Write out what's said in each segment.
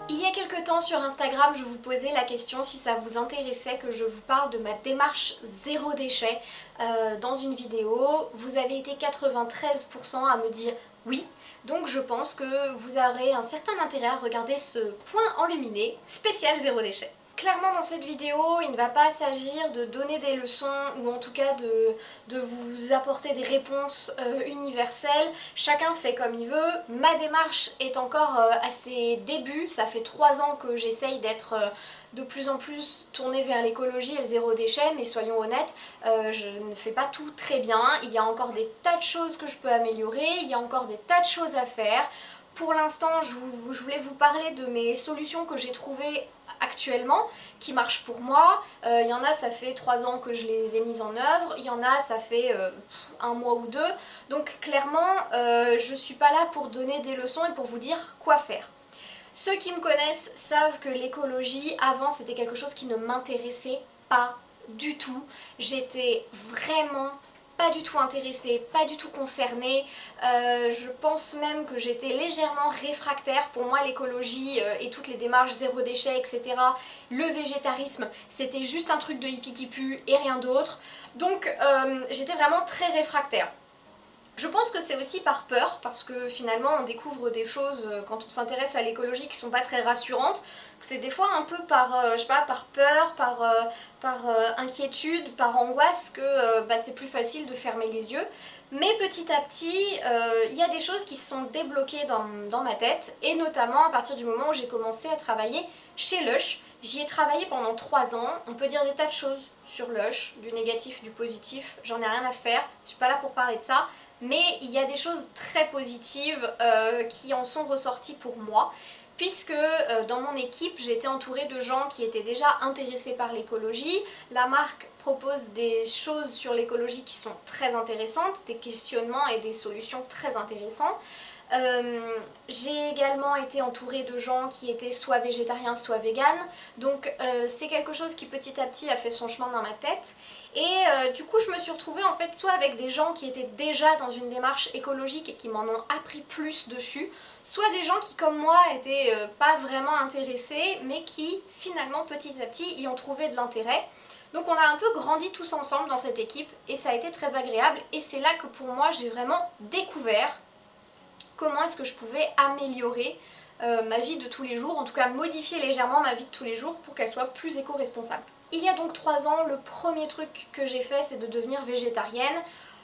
Il y a quelque temps sur Instagram, je vous posais la question si ça vous intéressait que je vous parle de ma démarche zéro déchet dans une vidéo. Vous avez été 93% à me dire oui, donc je pense que vous aurez un certain intérêt à regarder ce point enluminé spécial zéro déchet. Clairement dans cette vidéo, il ne va pas s'agir de donner des leçons ou en tout cas de vous apporter des réponses universelles. Chacun fait comme il veut. Ma démarche est encore à ses débuts. Ça fait 3 ans que j'essaye d'être de plus en plus tournée vers l'écologie et le zéro déchet, mais soyons honnêtes, je ne fais pas tout très bien. Il y a encore des tas de choses que je peux améliorer, il y a encore des tas de choses à faire. Pour l'instant, je voulais vous parler de mes solutions que j'ai trouvées actuellement, qui marchent pour moi. Il y en a, ça fait 3 ans que je les ai mises en œuvre, il y en a, ça fait un mois ou deux. Donc clairement, je suis pas là pour donner des leçons et pour vous dire quoi faire. Ceux qui me connaissent savent que l'écologie, avant, c'était quelque chose qui ne m'intéressait pas du tout. J'étais vraiment pas du tout intéressée, pas du tout concernée. Je pense même que j'étais légèrement réfractaire. Pour moi, l'écologie et toutes les démarches zéro déchet, etc., le végétarisme, c'était juste un truc de hippie qui pue et rien d'autre. Donc j'étais vraiment très réfractaire. Je pense que c'est aussi par peur, parce que finalement on découvre des choses quand on s'intéresse à l'écologie qui sont pas très rassurantes. C'est des fois un peu par, je sais pas, par peur, par inquiétude, par angoisse que c'est plus facile de fermer les yeux. Mais petit à petit, il y a des choses qui se sont débloquées dans ma tête, et notamment à partir du moment où j'ai commencé à travailler chez Lush. J'y ai travaillé pendant 3 ans, on peut dire des tas de choses sur Lush, du négatif, du positif, j'en ai rien à faire, je suis pas là pour parler de ça. Mais il y a des choses très positives qui en sont ressorties pour moi, puisque dans mon équipe, j'ai été entourée de gens qui étaient déjà intéressés par l'écologie. La marque propose des choses sur l'écologie qui sont très intéressantes, des questionnements et des solutions très intéressantes. J'ai également été entourée de gens qui étaient soit végétariens soit véganes, donc c'est quelque chose qui petit à petit a fait son chemin dans ma tête. Et du coup je me suis retrouvée en fait soit avec des gens qui étaient déjà dans une démarche écologique et qui m'en ont appris plus dessus, soit des gens qui comme moi étaient pas vraiment intéressés mais qui finalement petit à petit y ont trouvé de l'intérêt. Donc on a un peu grandi tous ensemble dans cette équipe et ça a été très agréable, et c'est là que pour moi j'ai vraiment découvert comment est-ce que je pouvais améliorer ma vie de tous les jours, en tout cas modifier légèrement ma vie de tous les jours pour qu'elle soit plus éco-responsable. Il y a donc 3 ans, le premier truc que j'ai fait, c'est de devenir végétarienne.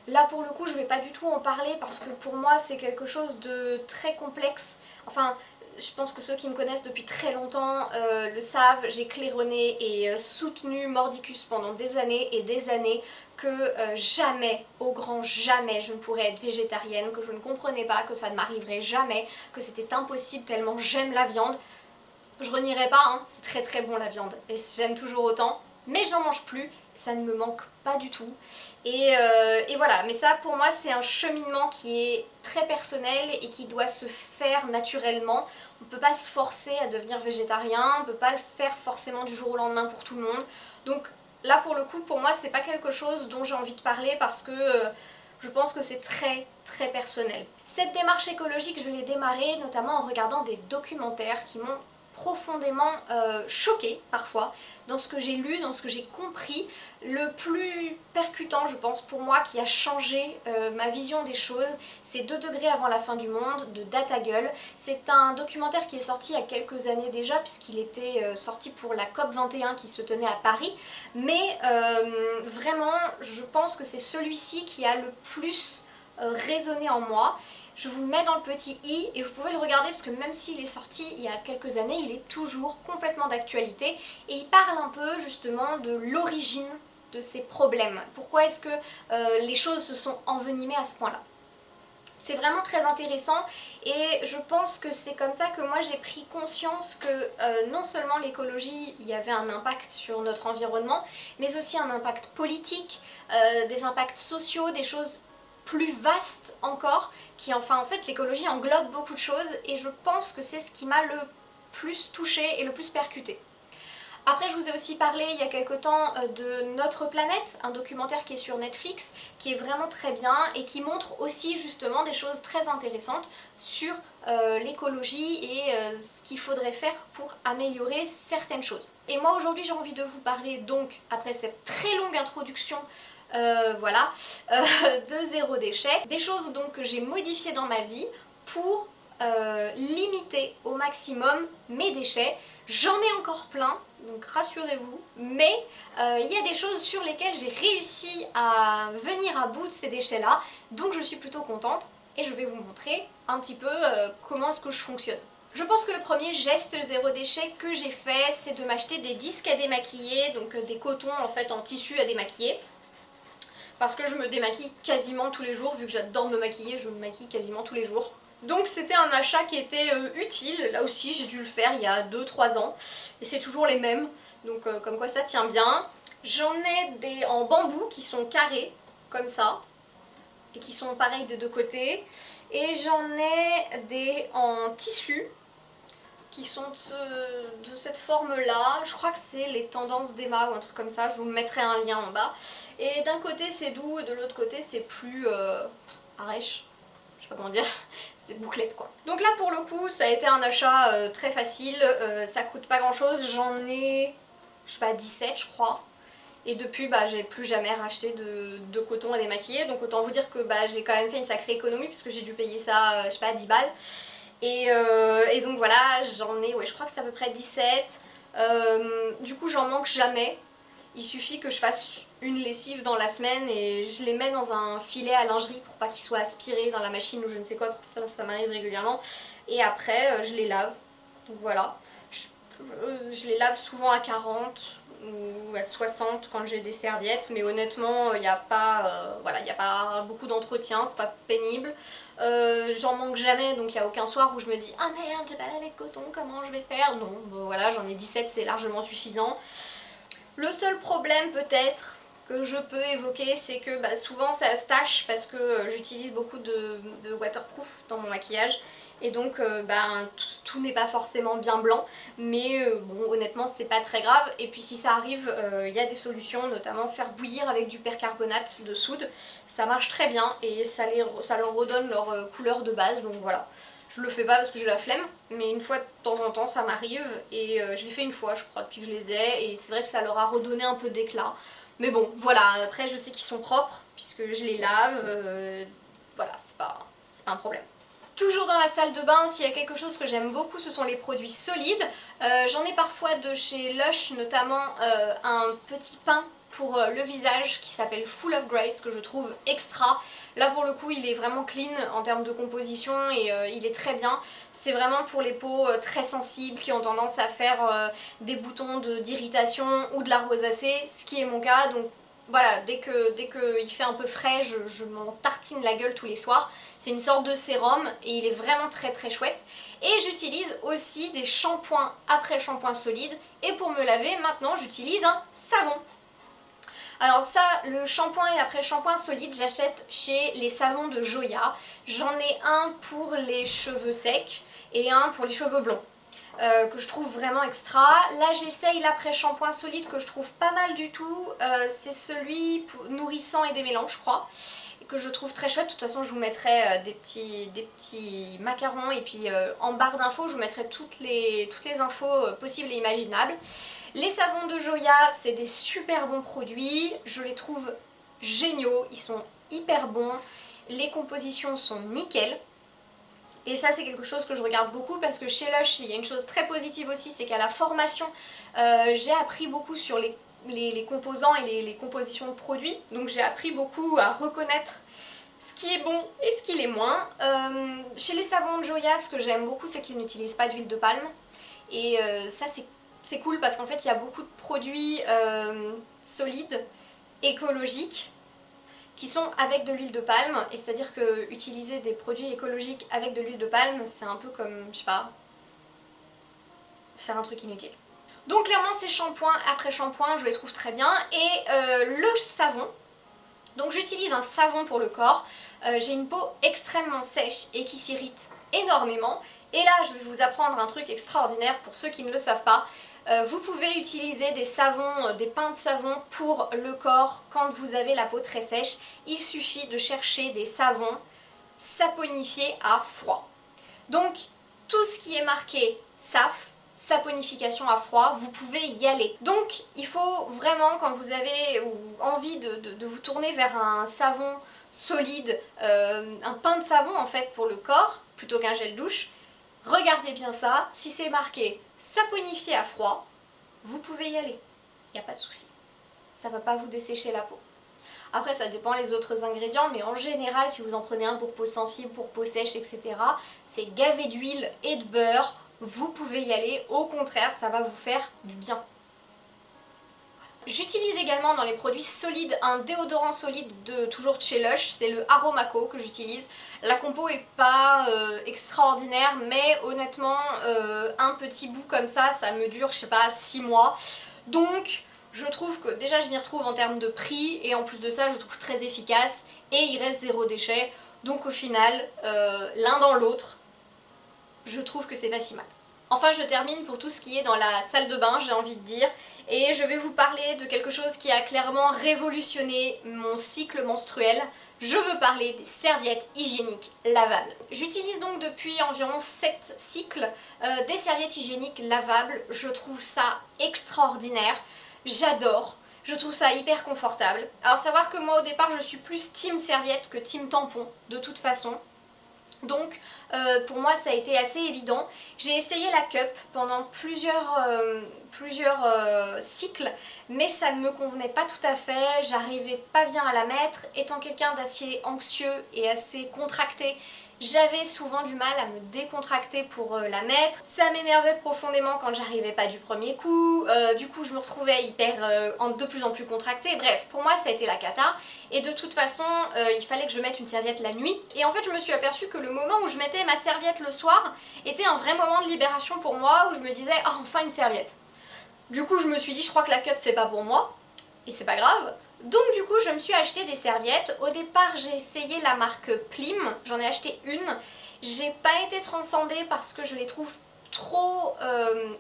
Là pour le coup je vais pas du tout en parler parce que pour moi c'est quelque chose de très complexe. Enfin, je pense que ceux qui me connaissent depuis très longtemps le savent, j'ai claironné et soutenu Mordicus pendant des années et des années que jamais, au grand jamais, je ne pourrais être végétarienne, que je ne comprenais pas, que ça ne m'arriverait jamais, que c'était impossible tellement j'aime la viande. Je renierai pas, hein, c'est très très bon la viande, et j'aime toujours autant, mais je n'en mange plus, ça ne me manque pas du tout. Et voilà, mais ça pour moi c'est un cheminement qui est très personnel et qui doit se faire naturellement. On ne peut pas se forcer à devenir végétarien, on ne peut pas le faire forcément du jour au lendemain pour tout le monde. Donc là pour le coup, pour moi c'est pas quelque chose dont j'ai envie de parler parce que je pense que c'est très très personnel. Cette démarche écologique, je l'ai démarrée notamment en regardant des documentaires qui m'ont profondément choquée parfois dans ce que j'ai lu, dans ce que j'ai compris. Le plus percutant, je pense, pour moi, qui a changé ma vision des choses, c'est 2 degrés avant la fin du monde de Data Gueule. C'est un documentaire qui est sorti il y a quelques années déjà, puisqu'il était sorti pour la COP 21 qui se tenait à Paris. Mais vraiment, je pense que c'est celui-ci qui a le plus résonné en moi. Je vous le mets dans le petit i et vous pouvez le regarder parce que même s'il est sorti il y a quelques années, il est toujours complètement d'actualité et il parle un peu justement de l'origine de ces problèmes. Pourquoi est-ce que les choses se sont envenimées à ce point-là? C'est vraiment très intéressant et je pense que c'est comme ça que moi j'ai pris conscience que non seulement l'écologie, il y avait un impact sur notre environnement, mais aussi un impact politique, des impacts sociaux, des choses plus vastes encore, qui enfin en fait l'écologie englobe beaucoup de choses et je pense que c'est ce qui m'a le plus touchée et le plus percuté. Après je vous ai aussi parlé il y a quelque temps de Notre Planète, un documentaire qui est sur Netflix, qui est vraiment très bien et qui montre aussi justement des choses très intéressantes sur l'écologie et ce qu'il faudrait faire pour améliorer certaines choses. Et moi aujourd'hui j'ai envie de vous parler donc, après cette très longue introduction de zéro déchet, des choses donc que j'ai modifiées dans ma vie pour limiter au maximum mes déchets. J'en ai encore plein, donc rassurez-vous, mais il y a des choses sur lesquelles j'ai réussi à venir à bout de ces déchets-là, donc je suis plutôt contente et je vais vous montrer un petit peu comment est-ce que je fonctionne. Je pense que le premier geste zéro déchet que j'ai fait, c'est de m'acheter des disques à démaquiller, donc des cotons en fait en tissu à démaquiller. Parce que je me démaquille quasiment tous les jours, vu que j'adore me maquiller, je me maquille quasiment tous les jours. Donc c'était un achat qui était utile, là aussi j'ai dû le faire il y a 2-3 ans, et c'est toujours les mêmes, donc comme quoi ça tient bien. J'en ai des en bambou qui sont carrés, comme ça, et qui sont pareils des deux côtés, et j'en ai des en tissu, qui sont de cette forme-là. Je crois que c'est les tendances d'Emma ou un truc comme ça, je vous mettrai un lien en bas. Et d'un côté c'est doux, et de l'autre côté c'est plus arèche, je sais pas comment dire, c'est bouclette quoi. Donc là pour le coup ça a été un achat très facile, ça coûte pas grand chose, j'en ai, je sais pas, 17 je crois. Et depuis j'ai plus jamais racheté de coton à démaquiller, donc autant vous dire que j'ai quand même fait une sacrée économie puisque j'ai dû payer ça, je sais pas, 10 balles. Et donc voilà, j'en ai, ouais, je crois que c'est à peu près 17. Du coup j'en manque jamais. Il suffit que je fasse une lessive dans la semaine et je les mets dans un filet à lingerie pour pas qu'ils soient aspirés dans la machine ou je ne sais quoi, parce que ça m'arrive régulièrement. Et après je les lave. Donc voilà. Je les lave souvent à 40 ou à 60 quand j'ai des serviettes, mais honnêtement il n'y a pas, y a pas beaucoup d'entretien, c'est pas pénible. J'en manque jamais, donc il n'y a aucun soir où je me dis ah merde j'ai pas lavé de coton, comment je vais faire. Non, voilà, j'en ai 17, c'est largement suffisant. Le seul problème peut-être que je peux évoquer, c'est que souvent ça se tache parce que j'utilise beaucoup de waterproof dans mon maquillage. Et donc tout n'est pas forcément bien blanc, mais bon honnêtement c'est pas très grave. Et puis si ça arrive, il y a des solutions, notamment faire bouillir avec du percarbonate de soude. Ça marche très bien et ça leur redonne leur couleur de base, donc voilà. Je le fais pas parce que j'ai la flemme, mais une fois de temps en temps ça m'arrive et je l'ai fait une fois je crois depuis que je les ai et c'est vrai que ça leur a redonné un peu d'éclat. Mais bon voilà, après je sais qu'ils sont propres puisque je les lave, voilà c'est pas un problème. Toujours dans la salle de bain, s'il y a quelque chose que j'aime beaucoup, ce sont les produits solides. J'en ai parfois de chez Lush, notamment un petit pain pour le visage qui s'appelle Full of Grace, que je trouve extra. Là pour le coup il est vraiment clean en termes de composition et il est très bien. C'est vraiment pour les peaux très sensibles qui ont tendance à faire des boutons d'irritation ou de la rosacée, ce qui est mon cas. Donc voilà, dès qu'il fait un peu frais, je m'en tartine la gueule tous les soirs. C'est une sorte de sérum et il est vraiment très très chouette. Et j'utilise aussi des shampoings après shampoing solide. Et pour me laver, maintenant j'utilise un savon. Alors ça, le shampoing et après shampoing solide, j'achète chez les savons de Joya. J'en ai un pour les cheveux secs et un pour les cheveux blonds. Que je trouve vraiment extra. Là j'essaye l'après-shampoing solide que je trouve pas mal du tout. C'est celui nourrissant et démêlant je crois. Que je trouve très chouette. De toute façon je vous mettrai des petits macarons et puis en barre d'infos je vous mettrai toutes les infos possibles et imaginables. Les savons de Joya c'est des super bons produits. Je les trouve géniaux. Ils sont hyper bons. Les compositions sont nickel. Et ça c'est quelque chose que je regarde beaucoup parce que chez Lush il y a une chose très positive aussi, c'est qu'à la formation j'ai appris beaucoup sur les composants et les compositions de produits. Donc j'ai appris beaucoup à reconnaître ce qui est bon et ce qui l'est moins. Chez les savons de Joya, ce que j'aime beaucoup c'est qu'ils n'utilisent pas d'huile de palme. Et ça c'est cool parce qu'en fait il y a beaucoup de produits solides, écologiques, qui sont avec de l'huile de palme, et c'est-à-dire que utiliser des produits écologiques avec de l'huile de palme, c'est un peu comme, je sais pas, faire un truc inutile. Donc clairement ces shampoings après shampoing, je les trouve très bien. Et le savon, donc j'utilise un savon pour le corps. J'ai une peau extrêmement sèche et qui s'irrite énormément. Et là je vais vous apprendre un truc extraordinaire pour ceux qui ne le savent pas. Vous pouvez utiliser des savons, des pains de savon pour le corps quand vous avez la peau très sèche. Il suffit de chercher des savons saponifiés à froid. Donc tout ce qui est marqué SAF, saponification à froid, vous pouvez y aller. Donc il faut vraiment, quand vous avez envie de vous tourner vers un savon solide, un pain de savon en fait pour le corps, plutôt qu'un gel douche, regardez bien ça, si c'est marqué saponifié à froid, vous pouvez y aller, il n'y a pas de souci. Ça ne va pas vous dessécher la peau. Après ça dépend les autres ingrédients, mais en général si vous en prenez un pour peau sensible, pour peau sèche, etc., c'est gavé d'huile et de beurre, vous pouvez y aller, au contraire ça va vous faire du bien. J'utilise également dans les produits solides un déodorant solide toujours de chez Lush, c'est le Aromaco que j'utilise. La compo est pas extraordinaire, mais honnêtement un petit bout comme ça me dure je sais pas 6 mois. Donc je trouve que déjà je m'y retrouve en termes de prix et en plus de ça je trouve très efficace et il reste zéro déchet. Donc au final l'un dans l'autre, je trouve que c'est pas si mal. Enfin je termine pour tout ce qui est dans la salle de bain, j'ai envie de dire, et je vais vous parler de quelque chose qui a clairement révolutionné mon cycle menstruel. Je veux parler des serviettes hygiéniques lavables. J'utilise donc depuis environ 7 cycles des serviettes hygiéniques lavables. Je trouve ça extraordinaire, j'adore. Je trouve ça hyper confortable. Alors savoir que moi au départ je suis plus team serviette que team tampon de toute façon. Donc pour moi ça a été assez évident. J'ai essayé la cup pendant plusieurs cycles, mais ça ne me convenait pas tout à fait, j'arrivais pas bien à la mettre. Étant quelqu'un d'assez anxieux et assez contracté, j'avais souvent du mal à me décontracter pour la mettre. Ça m'énervait profondément quand j'arrivais pas du premier coup, du coup je me retrouvais de plus en plus contractée. Bref, pour moi ça a été la cata. Et de toute façon, il fallait que je mette une serviette la nuit. Et en fait je me suis aperçue que le moment où je mettais ma serviette le soir était un vrai moment de libération pour moi, où je me disais « Oh, enfin une serviette !» Du coup je me suis dit « Je crois que la cup c'est pas pour moi. » Et c'est pas grave. Donc du coup je me suis acheté des serviettes. Au départ j'ai essayé la marque Plim, j'en ai acheté une. J'ai pas été transcendée parce que je les trouve trop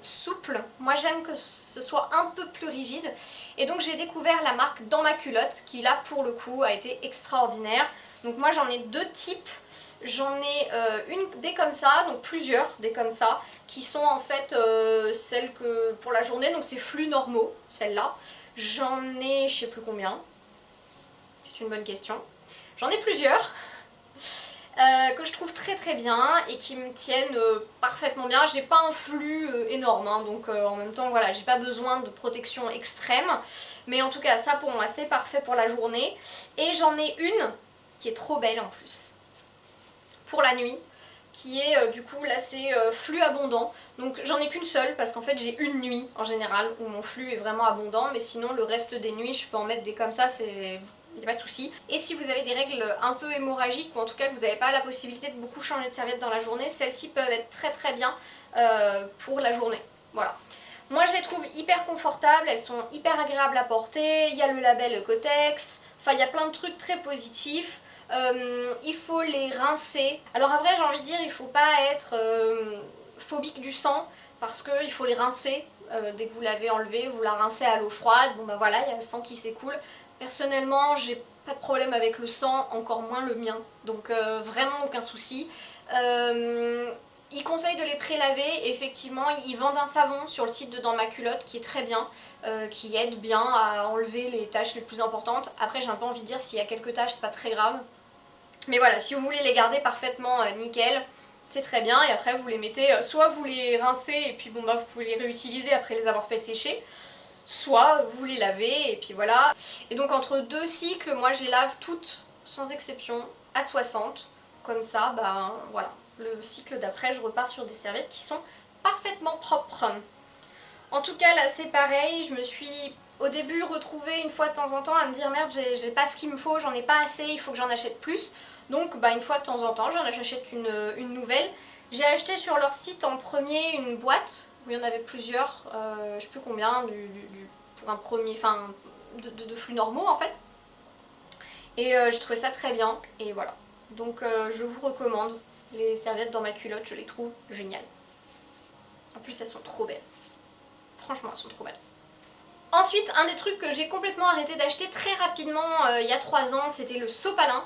souples. Moi j'aime que ce soit un peu plus rigide. Et donc j'ai découvert la marque Dans ma culotte qui là pour le coup a été extraordinaire. Donc moi j'en ai deux types. J'en ai des comme ça, donc plusieurs des comme ça, qui sont en fait celles que pour la journée, donc c'est flux normaux, celles-là. J'en ai je sais plus combien, c'est une bonne question. J'en ai plusieurs que je trouve très très bien et qui me tiennent parfaitement bien. J'ai pas un flux énorme, hein, donc en même temps voilà, j'ai pas besoin de protection extrême. Mais en tout cas ça pour moi c'est parfait pour la journée. Et j'en ai une qui est trop belle en plus, pour la nuit, qui est du coup là c'est flux abondant. Donc j'en ai qu'une seule parce qu'en fait j'ai une nuit en général où mon flux est vraiment abondant, mais sinon le reste des nuits je peux en mettre des comme ça, il n'y a pas de souci. Et si vous avez des règles un peu hémorragiques ou en tout cas que vous n'avez pas la possibilité de beaucoup changer de serviette dans la journée, celles-ci peuvent être très très bien pour la journée. Voilà. Moi je les trouve hyper confortables, elles sont hyper agréables à porter, il y a le label Kotex, enfin il y a plein de trucs très positifs. Il faut les rincer. Alors après j'ai envie de dire il faut pas être phobique du sang parce qu'il faut les rincer dès que vous l'avez enlevé, vous la rincez à l'eau froide, bon bah voilà il y a le sang qui s'écoule. Personnellement j'ai pas de problème avec le sang, encore moins le mien, donc vraiment aucun souci. Ils conseillent de les prélaver, effectivement ils vendent un savon sur le site de Dans ma culotte qui est très bien, qui aide bien à enlever les taches les plus importantes. Après j'ai un peu envie de dire s'il y a quelques taches c'est pas très grave. Mais voilà, si vous voulez les garder parfaitement nickel, c'est très bien. Et après vous les mettez, soit vous les rincez et puis bon bah vous pouvez les réutiliser après les avoir fait sécher, soit vous les lavez et puis voilà. Et donc entre deux cycles, moi je les lave toutes sans exception à 60. Comme ça, bah voilà. Le cycle d'après je repars sur des serviettes qui sont parfaitement propres. En tout cas là c'est pareil, je me suis au début retrouvée une fois de temps en temps à me dire merde j'ai pas ce qu'il me faut, j'en ai pas assez, il faut que j'en achète plus. Donc bah, une fois de temps en temps j'en achète une nouvelle. J'ai acheté sur leur site en premier une boîte où il y en avait plusieurs, je sais plus combien, pour un premier, enfin de flux normaux en fait. Et j'ai trouvé ça très bien et voilà. Donc je vous recommande les serviettes Dans ma culotte, je les trouve géniales. En plus elles sont trop belles. Franchement, elles sont trop belles. Ensuite, un des trucs que j'ai complètement arrêté d'acheter très rapidement il y a 3 ans, c'était le sopalin.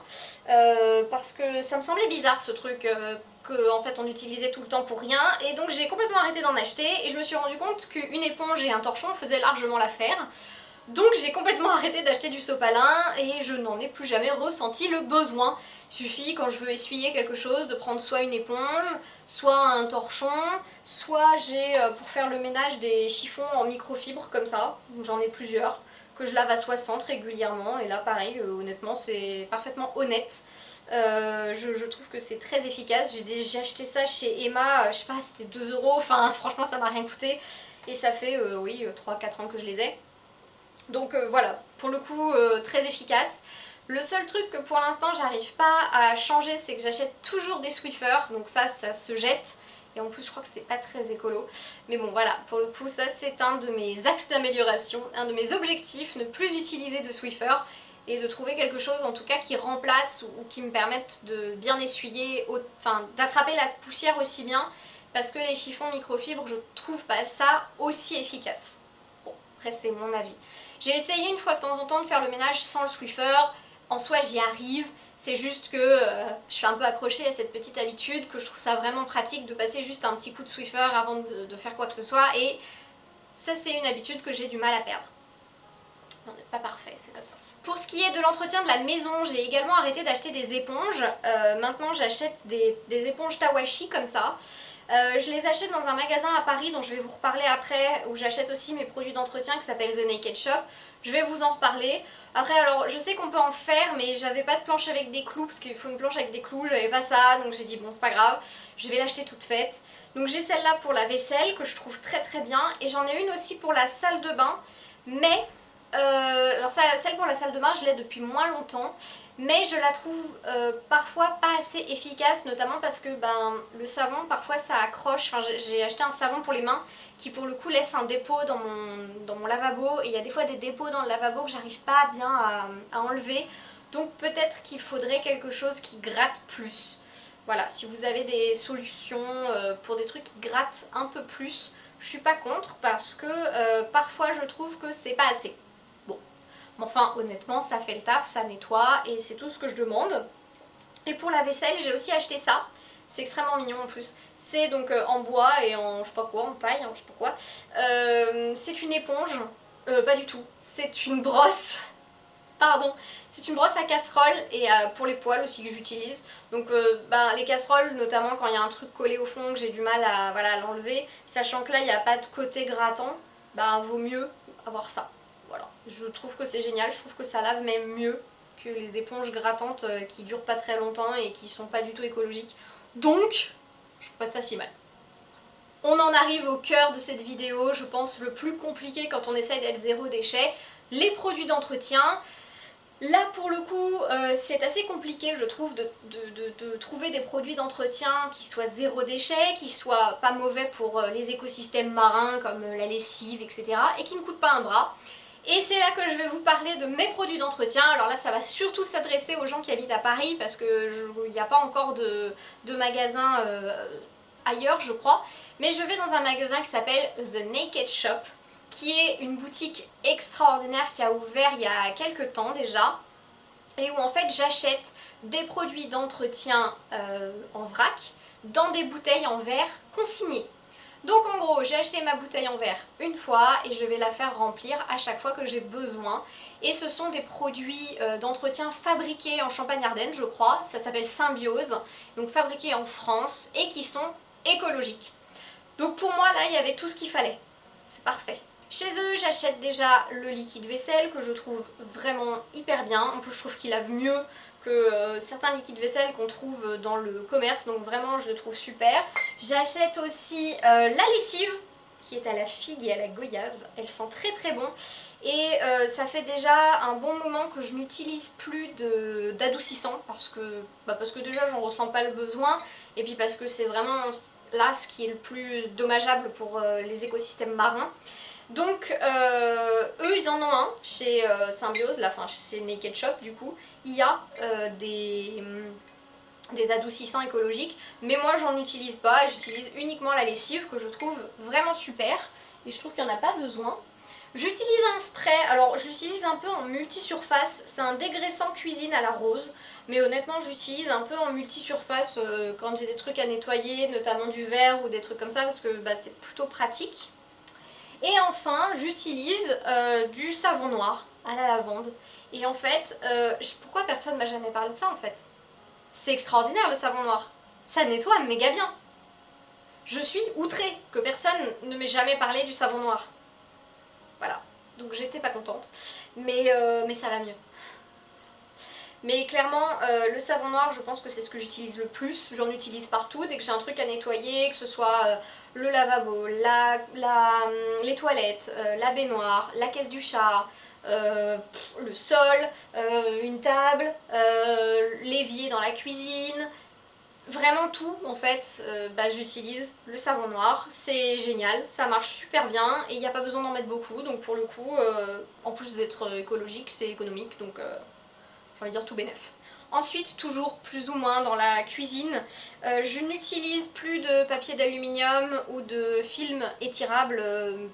Parce que ça me semblait bizarre ce truc que en fait on utilisait tout le temps pour rien. Et donc j'ai complètement arrêté d'en acheter et je me suis rendu compte qu'une éponge et un torchon faisaient largement l'affaire. Donc j'ai complètement arrêté d'acheter du sopalin et je n'en ai plus jamais ressenti le besoin. Il suffit quand je veux essuyer quelque chose de prendre soit une éponge, soit un torchon, soit j'ai pour faire le ménage des chiffons en microfibre comme ça, j'en ai plusieurs, que je lave à 60 régulièrement et là pareil, honnêtement c'est parfaitement honnête. Je trouve que c'est très efficace, j'ai acheté ça chez Emma, je sais pas c'était 2 euros, enfin franchement ça m'a rien coûté et ça fait oui 3-4 ans que je les ai. Donc voilà, pour le coup très efficace. Le seul truc que pour l'instant j'arrive pas à changer, c'est que j'achète toujours des Swiffer, donc ça se jette. Et en plus je crois que c'est pas très écolo. Mais bon voilà, pour le coup ça c'est un de mes axes d'amélioration, un de mes objectifs, ne plus utiliser de Swiffer et de trouver quelque chose en tout cas qui remplace ou qui me permette de bien essuyer, enfin d'attraper la poussière aussi bien, parce que les chiffons microfibres je trouve pas ça aussi efficace. Bon, après c'est mon avis. J'ai essayé une fois de temps en temps de faire le ménage sans le Swiffer, en soi j'y arrive, c'est juste que je suis un peu accrochée à cette petite habitude, que je trouve ça vraiment pratique de passer juste un petit coup de Swiffer avant de faire quoi que ce soit, et ça c'est une habitude que j'ai du mal à perdre. On n'est pas parfait, c'est comme ça. Pour ce qui est de l'entretien de la maison, j'ai également arrêté d'acheter des éponges. Maintenant j'achète des éponges Tawashi comme ça. Je les achète dans un magasin à Paris dont je vais vous reparler après, où j'achète aussi mes produits d'entretien qui s'appelle The Naked Shop. Je vais vous en reparler. Après alors je sais qu'on peut en faire mais j'avais pas de planche avec des clous parce qu'il faut une planche avec des clous, j'avais pas ça donc j'ai dit bon c'est pas grave, je vais l'acheter toute faite. Donc j'ai celle-là pour la vaisselle que je trouve très très bien et j'en ai une aussi pour la salle de bain mais alors celle pour la salle de bain je l'ai depuis moins longtemps mais je la trouve parfois pas assez efficace, notamment parce que le savon parfois ça accroche. Enfin, j'ai acheté un savon pour les mains qui pour le coup laisse un dépôt dans mon lavabo et il y a des fois des dépôts dans le lavabo que j'arrive pas bien à enlever, donc peut-être qu'il faudrait quelque chose qui gratte plus. Voilà, si vous avez des solutions pour des trucs qui grattent un peu plus, je suis pas contre parce que parfois je trouve que c'est pas assez. Mais enfin, honnêtement, ça fait le taf, ça nettoie et c'est tout ce que je demande. Et pour la vaisselle, j'ai aussi acheté ça. C'est extrêmement mignon en plus. C'est donc en bois et en je sais pas quoi, en paille, je sais pas quoi. C'est une éponge. Pas du tout. C'est une brosse. Pardon. C'est une brosse à casserole et pour les poêles aussi que j'utilise. Donc les casseroles, notamment quand il y a un truc collé au fond que j'ai du mal à voilà, l'enlever, sachant que là il n'y a pas de côté grattant, vaut mieux avoir ça. Voilà, je trouve que c'est génial, je trouve que ça lave même mieux que les éponges grattantes qui durent pas très longtemps et qui sont pas du tout écologiques. Donc, je trouve pas ça si mal. On en arrive au cœur de cette vidéo, je pense le plus compliqué quand on essaye d'être zéro déchet, les produits d'entretien. Là pour le coup c'est assez compliqué je trouve de trouver des produits d'entretien qui soient zéro déchet, qui soient pas mauvais pour les écosystèmes marins comme la lessive etc. et qui ne coûtent pas un bras. Et c'est là que je vais vous parler de mes produits d'entretien. Alors là ça va surtout s'adresser aux gens qui habitent à Paris parce qu'il n'y a pas encore de magasin ailleurs je crois. Mais je vais dans un magasin qui s'appelle The Naked Shop, qui est une boutique extraordinaire qui a ouvert il y a quelques temps déjà et où en fait j'achète des produits d'entretien en vrac dans des bouteilles en verre consignées. Donc en gros j'ai acheté ma bouteille en verre une fois et je vais la faire remplir à chaque fois que j'ai besoin et ce sont des produits d'entretien fabriqués en Champagne-Ardenne je crois, ça s'appelle Symbiose, donc fabriqués en France et qui sont écologiques. Donc pour moi là il y avait tout ce qu'il fallait, c'est parfait. Chez eux, j'achète déjà le liquide vaisselle que je trouve vraiment hyper bien. En plus, je trouve qu'il lave mieux que certains liquides vaisselle qu'on trouve dans le commerce. Donc vraiment, je le trouve super. J'achète aussi la lessive qui est à la figue et à la goyave. Elle sent très très bon. Et ça fait déjà un bon moment que je n'utilise plus d'adoucissant parce que déjà, j'en ressens pas le besoin. Et puis parce que c'est vraiment là ce qui est le plus dommageable pour les écosystèmes marins. Donc eux ils en ont un chez Symbiose, chez Naked Shop du coup, il y a des des adoucissants écologiques, mais moi j'en utilise pas et j'utilise uniquement la lessive que je trouve vraiment super et je trouve qu'il n'y en a pas besoin. J'utilise un spray, alors j'utilise un peu en multi-surface, c'est un dégraissant cuisine à la rose, mais honnêtement j'utilise un peu en multi-surface quand j'ai des trucs à nettoyer, notamment du verre ou des trucs comme ça, parce que bah, c'est plutôt pratique. Et enfin j'utilise du savon noir à la lavande, et en fait, pourquoi personne m'a jamais parlé de ça en fait? C'est extraordinaire le savon noir, ça nettoie méga bien. Je suis outrée que personne ne m'ait jamais parlé du savon noir. Voilà, donc j'étais pas contente, mais ça va mieux. Mais clairement, le savon noir, je pense que c'est ce que j'utilise le plus. J'en utilise partout, dès que j'ai un truc à nettoyer, que ce soit le lavabo, les toilettes, la baignoire, la caisse du chat, le sol, une table, l'évier dans la cuisine. Vraiment tout en fait, bah, j'utilise le savon noir, c'est génial, ça marche super bien et il n'y a pas besoin d'en mettre beaucoup, donc pour le coup, en plus d'être écologique, c'est économique, donc j'ai envie de dire tout bénef. Ensuite, toujours plus ou moins dans la cuisine, je n'utilise plus de papier d'aluminium ou de film étirable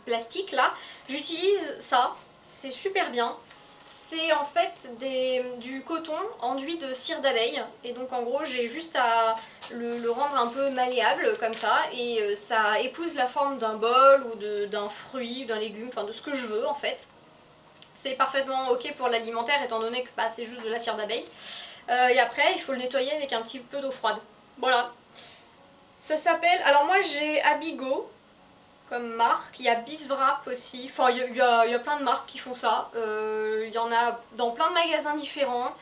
plastique là, j'utilise ça, c'est super bien. C'est en fait du coton enduit de cire d'abeille et donc en gros j'ai juste à le rendre un peu malléable comme ça et ça épouse la forme d'un bol ou d'un fruit, d'un légume, enfin de ce que je veux en fait. C'est parfaitement ok pour l'alimentaire étant donné que bah, c'est juste de la cire d'abeille. Et après il faut le nettoyer avec un petit peu d'eau froide. Voilà. Ça s'appelle, alors moi j'ai Abigo comme marque, il y a Biswrap aussi, enfin il y a plein de marques qui font ça, il y en a dans plein de magasins différents,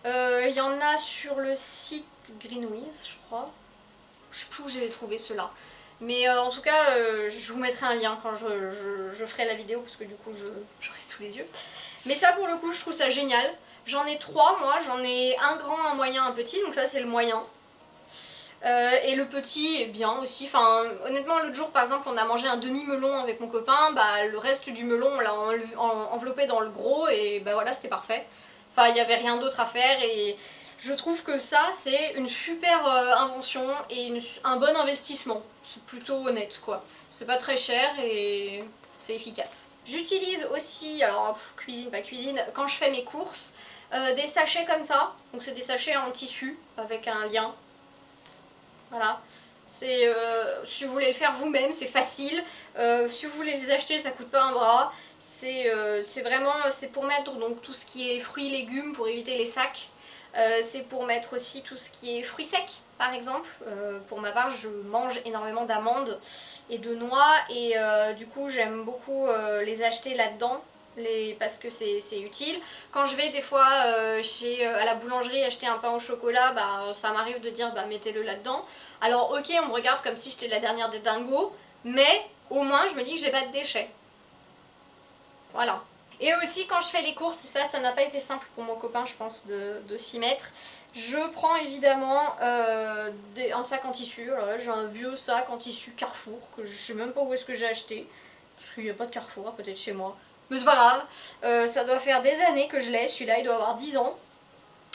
il y en a sur le site Greenwiz je crois, je sais plus où j'ai trouvé ceux-là, mais en tout cas je vous mettrai un lien quand je ferai la vidéo parce que du coup j'aurai sous les yeux. Mais ça pour le coup je trouve ça génial, j'en ai trois moi, j'en ai un grand, un moyen, un petit, donc ça c'est le moyen. Et le petit est bien aussi, enfin honnêtement l'autre jour par exemple on a mangé un demi-melon avec mon copain, bah le reste du melon on l'a enveloppé dans le gros et bah voilà c'était parfait. Enfin il n'y avait rien d'autre à faire et je trouve que ça c'est une super invention et un bon investissement. C'est plutôt honnête quoi. C'est pas très cher et c'est efficace. J'utilise aussi, alors cuisine pas cuisine, quand je fais mes courses, des sachets comme ça. Donc c'est des sachets en tissu avec un lien. Voilà, c'est si vous voulez le faire vous-même, c'est facile. Si vous voulez les acheter, ça coûte pas un bras. C'est vraiment, c'est pour mettre donc tout ce qui est fruits, légumes pour éviter les sacs. C'est pour mettre aussi tout ce qui est fruits secs, par exemple. Pour ma part, je mange énormément d'amandes et de noix et du coup, j'aime beaucoup les acheter là-dedans. Parce que c'est utile. Quand je vais des fois à la boulangerie acheter un pain au chocolat, bah, ça m'arrive de dire bah, mettez-le là-dedans. Alors ok, on me regarde comme si j'étais la dernière des dingos, mais au moins je me dis que j'ai pas de déchets. Voilà. Et aussi quand je fais les courses, et ça n'a pas été simple pour mon copain je pense de s'y mettre, je prends évidemment un sac en tissu. Alors là j'ai un vieux sac en tissu Carrefour, que je sais même pas où est-ce que j'ai acheté, parce qu'il n'y a pas de Carrefour, peut-être chez moi. Mais c'est pas grave, ça doit faire des années que je l'ai, celui-là il doit avoir 10 ans.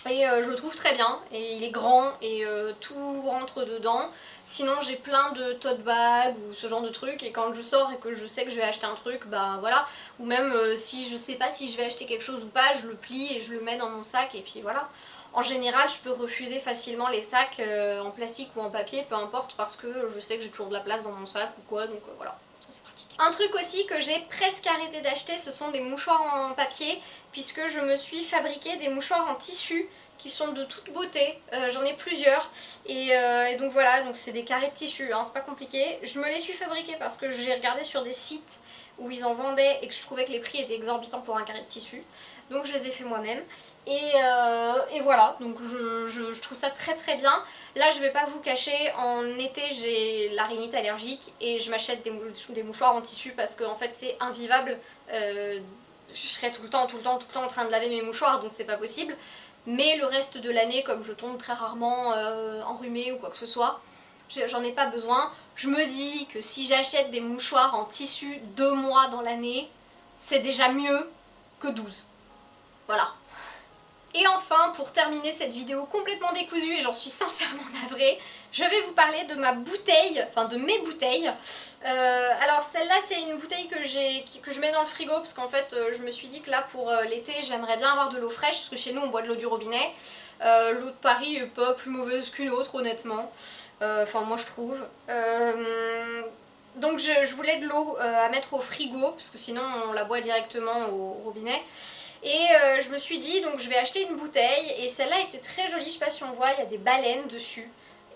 Et je le trouve très bien, et il est grand et tout rentre dedans. Sinon j'ai plein de tote bags ou ce genre de trucs et quand je sors et que je sais que je vais acheter un truc, bah voilà. Ou même si je sais pas si je vais acheter quelque chose ou pas, je le plie et je le mets dans mon sac et puis voilà. En général je peux refuser facilement les sacs en plastique ou en papier, peu importe, parce que je sais que j'ai toujours de la place dans mon sac ou quoi, donc voilà. C'est pratique. Un truc aussi que j'ai presque arrêté d'acheter, ce sont des mouchoirs en papier, puisque je me suis fabriqué des mouchoirs en tissu qui sont de toute beauté, j'en ai plusieurs et donc voilà, donc c'est des carrés de tissu, hein, c'est pas compliqué. Je me les suis fabriqués parce que j'ai regardé sur des sites où ils en vendaient et que je trouvais que les prix étaient exorbitants pour un carré de tissu, donc je les ai fait moi-même. Et voilà, donc je trouve ça très très bien. Là je vais pas vous cacher, en été j'ai la rhinite allergique et je m'achète des mouchoirs en tissu parce que en fait c'est invivable. Je serais tout le temps en train de laver mes mouchoirs, donc c'est pas possible. Mais le reste de l'année, comme je tombe très rarement enrhumée ou quoi que ce soit, j'en ai pas besoin. Je me dis que si j'achète des mouchoirs en tissu 2 mois dans l'année, c'est déjà mieux que 12. Voilà. Et enfin, pour terminer cette vidéo complètement décousue, et j'en suis sincèrement navrée, je vais vous parler de ma bouteille, enfin de mes bouteilles. Alors celle-là c'est une bouteille que je mets dans le frigo parce qu'en fait je me suis dit que là pour l'été j'aimerais bien avoir de l'eau fraîche parce que chez nous on boit de l'eau du robinet. L'eau de Paris est pas plus mauvaise qu'une autre honnêtement, enfin moi je trouve. Donc je voulais de l'eau à mettre au frigo parce que sinon on la boit directement au robinet. Et je me suis dit donc je vais acheter une bouteille et celle-là était très jolie, je sais pas si on voit, il y a des baleines dessus.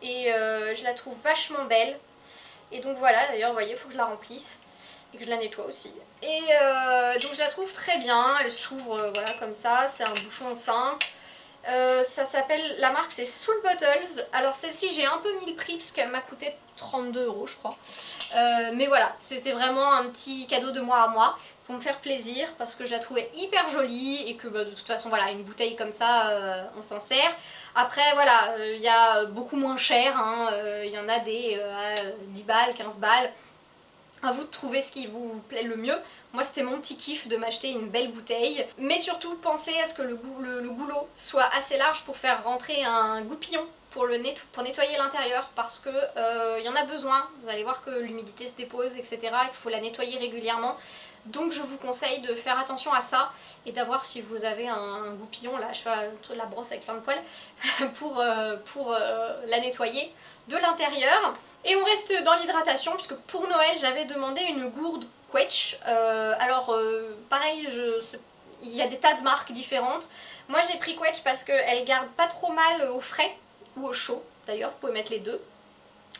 Et je la trouve vachement belle. Et donc voilà, d'ailleurs vous voyez, il faut que je la remplisse et que je la nettoie aussi. Et donc je la trouve très bien, elle s'ouvre voilà comme ça, c'est un bouchon simple. Ça s'appelle, la marque c'est Soul Bottles. Alors celle-ci j'ai un peu mis le prix parce qu'elle m'a coûté 32 € je crois. Mais voilà, c'était vraiment un petit cadeau de moi à moi pour me faire plaisir parce que je la trouvais hyper jolie et que bah, de toute façon voilà, une bouteille comme ça on s'en sert. Après voilà, il y a beaucoup moins cher, hein, il y en a des à 10 balles, 15 balles. À vous de trouver ce qui vous plaît le mieux. Moi c'était mon petit kiff de m'acheter une belle bouteille. Mais surtout pensez à ce que le goulot soit assez large pour faire rentrer un goupillon pour nettoyer l'intérieur parce que y en a besoin. Vous allez voir que l'humidité se dépose etc. et qu'il faut la nettoyer régulièrement. Donc je vous conseille de faire attention à ça et d'avoir si vous avez un goupillon, là je fais la brosse avec plein de poils, pour la nettoyer de l'intérieur. Et on reste dans l'hydratation puisque pour Noël j'avais demandé une gourde Quetch. Pareil, il y a des tas de marques différentes. Moi j'ai pris Quetch parce qu'elle garde pas trop mal au frais ou au chaud d'ailleurs, vous pouvez mettre les deux.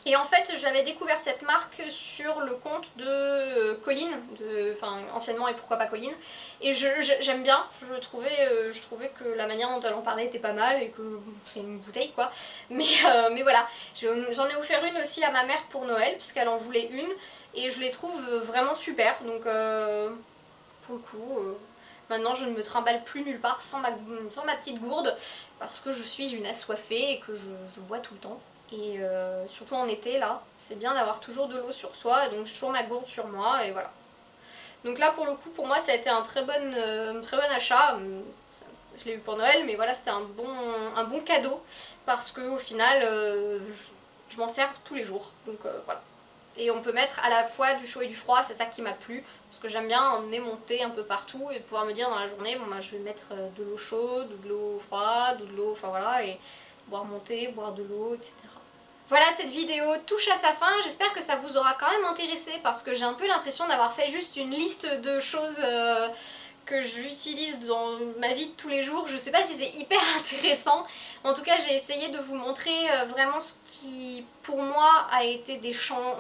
Et en fait j'avais découvert cette marque sur le compte de Colline, enfin anciennement et pourquoi pas Colline. Et j'aime bien, je trouvais que la manière dont elle en parlait était pas mal et que c'est une bouteille quoi. Mais voilà, j'en ai offert une aussi à ma mère pour Noël puisqu'elle en voulait une. Et je les trouve vraiment super, donc pour le coup, maintenant je ne me trimballe plus nulle part sans ma petite gourde parce que je suis une assoiffée et que je bois tout le temps. Et surtout en été là, c'est bien d'avoir toujours de l'eau sur soi, donc j'ai toujours ma gourde sur moi et voilà. Donc là pour le coup pour moi ça a été un très bon achat, je l'ai eu pour Noël mais voilà c'était un bon cadeau parce que au final je m'en sers tous les jours, donc voilà. Et on peut mettre à la fois du chaud et du froid, c'est ça qui m'a plu. Parce que j'aime bien emmener mon thé un peu partout et pouvoir me dire dans la journée, bon bah je vais mettre de l'eau chaude, ou de l'eau froide, ou de l'eau, enfin voilà, et boire mon thé, boire de l'eau, etc. Voilà, cette vidéo touche à sa fin, j'espère que ça vous aura quand même intéressé parce que j'ai un peu l'impression d'avoir fait juste une liste de choses que j'utilise dans ma vie de tous les jours. Je sais pas si c'est hyper intéressant, en tout cas j'ai essayé de vous montrer vraiment ce qui pour moi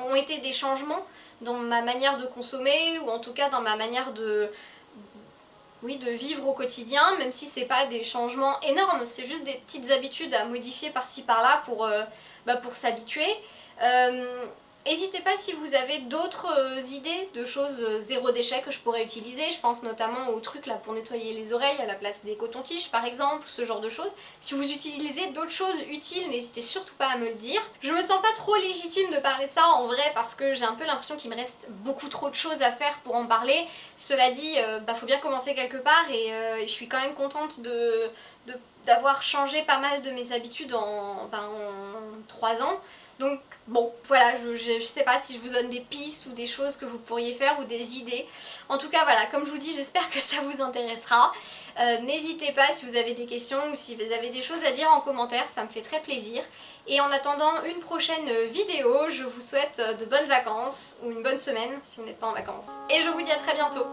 ont été des changements dans ma manière de consommer ou en tout cas dans ma manière de vivre au quotidien, même si c'est pas des changements énormes, c'est juste des petites habitudes à modifier par-ci par-là pour s'habituer. N'hésitez pas si vous avez d'autres idées de choses zéro déchet que je pourrais utiliser. Je pense notamment aux trucs là pour nettoyer les oreilles à la place des cotons-tiges par exemple, ce genre de choses. Si vous utilisez d'autres choses utiles, n'hésitez surtout pas à me le dire. Je me sens pas trop légitime de parler de ça en vrai parce que j'ai un peu l'impression qu'il me reste beaucoup trop de choses à faire pour en parler. Cela dit, faut bien commencer quelque part et je suis quand même contente d'avoir changé pas mal de mes habitudes en 3 ans. Donc bon, voilà, je sais pas si je vous donne des pistes ou des choses que vous pourriez faire ou des idées. En tout cas voilà, comme je vous dis, j'espère que ça vous intéressera. N'hésitez pas si vous avez des questions ou si vous avez des choses à dire en commentaire, ça me fait très plaisir. Et en attendant une prochaine vidéo, je vous souhaite de bonnes vacances ou une bonne semaine si vous n'êtes pas en vacances. Et je vous dis à très bientôt.